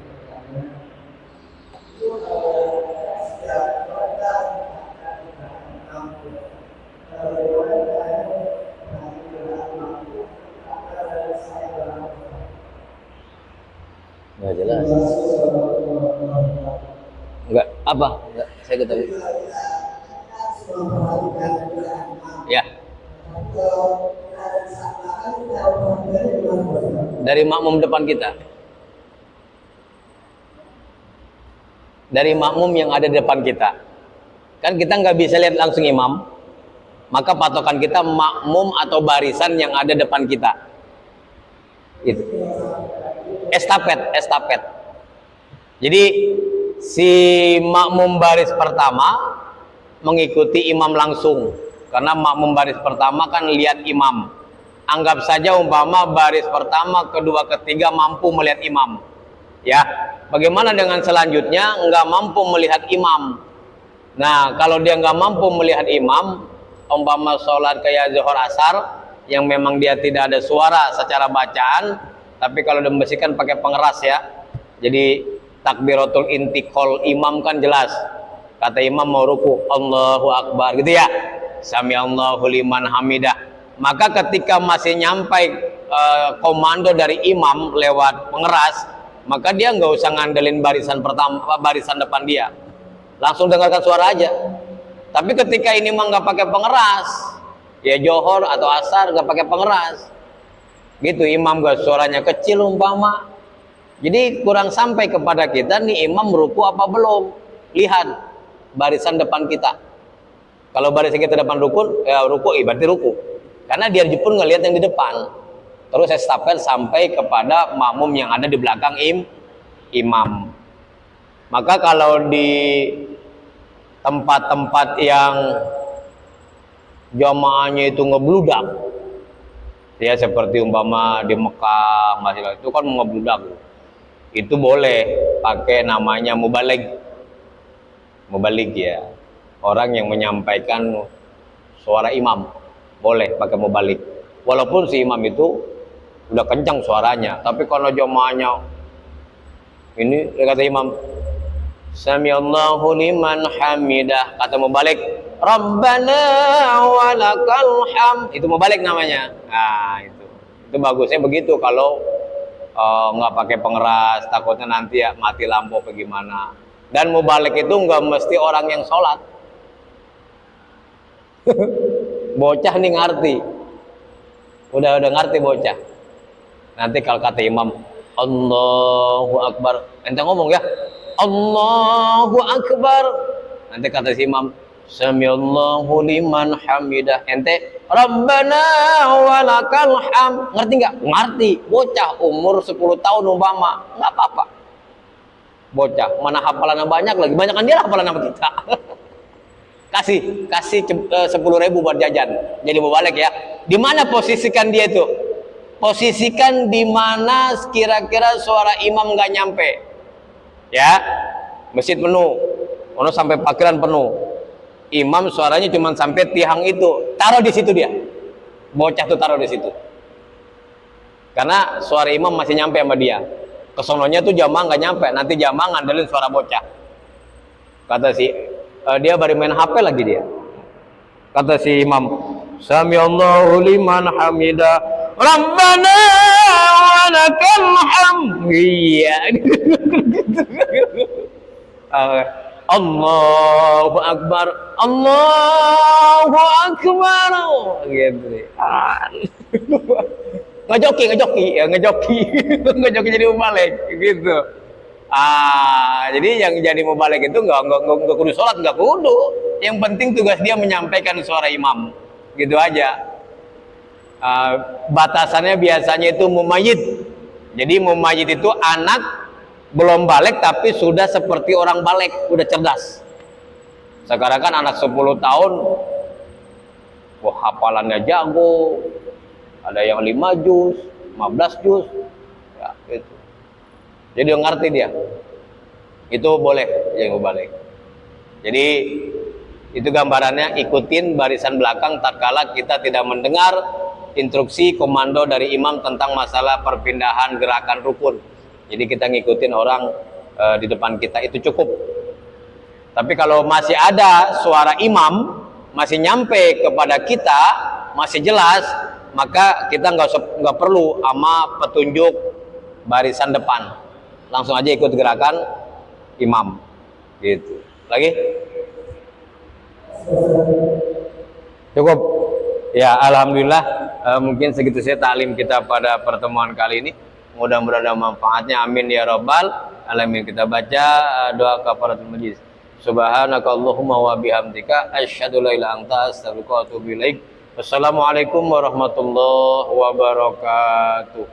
Nggak jelas. Enggak apa? Enggak, saya ketahui. Ya. Dari makmum depan kita. Dari makmum yang ada di depan kita. Kan kita nggak bisa lihat langsung imam. Maka patokan kita makmum atau barisan yang ada depan kita. Itu. Estafet. Jadi si makmum baris pertama mengikuti imam langsung. Karena makmum baris pertama kan lihat imam. Anggap saja umpama baris pertama, kedua, ketiga mampu melihat imam. Ya, bagaimana dengan selanjutnya nggak mampu melihat imam? Nah, kalau dia nggak mampu melihat imam, umpama sholat kayak zuhur asar, yang memang dia tidak ada suara secara bacaan, tapi kalau dimbersihkan pakai pengeras ya. Jadi takbiratul intiqal imam kan jelas. Kata imam mau ruku, Allahu Akbar gitu ya. Samiallahu liman hamidah. Maka ketika masih nyampai komando dari imam lewat pengeras, maka dia nggak usah ngandelin barisan pertama, barisan depan dia, langsung dengarkan suara aja. Tapi ketika ini mah nggak pakai pengeras, ya johor atau asar nggak pakai pengeras, gitu imam gak suaranya kecil umpama, jadi kurang sampai kepada kita nih imam ruku apa belum. Lihat barisan depan kita. Kalau barisan kita depan rukun, ya ruku, berarti ruku. Karena dia pun ngelihat yang di depan. Terus estafet sampai kepada makmum yang ada di belakang imam. Maka kalau di tempat-tempat yang jamaahnya itu ngebludak, ya seperti umpama di Mekah, masih itu kan ngebludak, itu boleh pakai namanya mubalik ya, orang yang menyampaikan suara imam. Boleh pakai mubalik, walaupun si imam itu udah kencang suaranya, tapi kalau jamaahnya ini kata imam Samiallahu liman hamidah, kata mubalik Rabbana walakal ham, itu mubalik namanya. Nah itu bagusnya begitu. Kalau nggak pakai pengeras, takutnya nanti ya mati lampu apa gimana. Dan mubalik itu nggak mesti orang yang sholat. Bocah nih ngerti, udah ngerti bocah. Nanti kalau kata imam Allahu Akbar, ente ngomong ya Allahu Akbar. Nanti kata si imam Samiallahu liman hamidah. Ente Rabbana walakal ham. Ngerti nggak? Ngerti. Bocah umur 10 tahun umpama, nggak apa-apa. Bocah, mana hafalannya banyak lagi. Banyakan dia hafalan sama kita. kasih 10.000 buat jajan. Jadi mau balik ya. Di mana posisikan dia itu? Posisikan di mana kira-kira suara imam nggak nyampe. Ya, masjid penuh, sampai parkiran penuh. Imam suaranya cuma sampai tiang itu, taruh di situ dia. Bocah tuh taruh di situ. Karena suara imam masih nyampe sama dia. Kesononya tuh jamaah nggak nyampe, nanti jamaah ngandelin suara bocah. Kata si dia baru main HP lagi dia. Kata si imam, Samiallahu liman hamidah, Rabbana walakal hamd. Iya. Allahu Akbar, Allahu Akbar. Gitu. Ngejoki jadi mubalik gitu. Jadi yang jadi mubalik itu nggak kudu sholat, nggak kudu. Yang penting tugas dia menyampaikan suara imam, gitu aja. Batasannya biasanya itu mumayyid. Jadi mumayyid itu anak belum balik tapi sudah seperti orang balik, udah cerdas. Sekarang kan anak 10 tahun, wah hafalannya jago. Ada yang 5 juz, 15 juz, ya gitu. Jadi ngerti dia. Itu boleh yang balik. Jadi itu gambarannya, ikutin barisan belakang tatkala kita tidak mendengar instruksi komando dari imam tentang masalah perpindahan gerakan rukun. Jadi kita ngikutin orang di depan kita, itu cukup. Tapi kalau masih ada suara imam masih nyampe kepada kita, masih jelas, maka kita nggak perlu sama petunjuk barisan depan, langsung aja ikut gerakan imam gitu. Lagi cukup ya, alhamdulillah. Mungkin segitu saja taklim kita pada pertemuan kali ini. Mudah-mudahan ada manfaatnya, amin ya rabbal alamin. Kita baca doa kafaratul majlis. Subhanakallahumma wa bihamdika asyhadu la ilaha illa anta astaghfiruka wa atubu ilaik. Wassalamualaikum warahmatullahi wabarakatuh.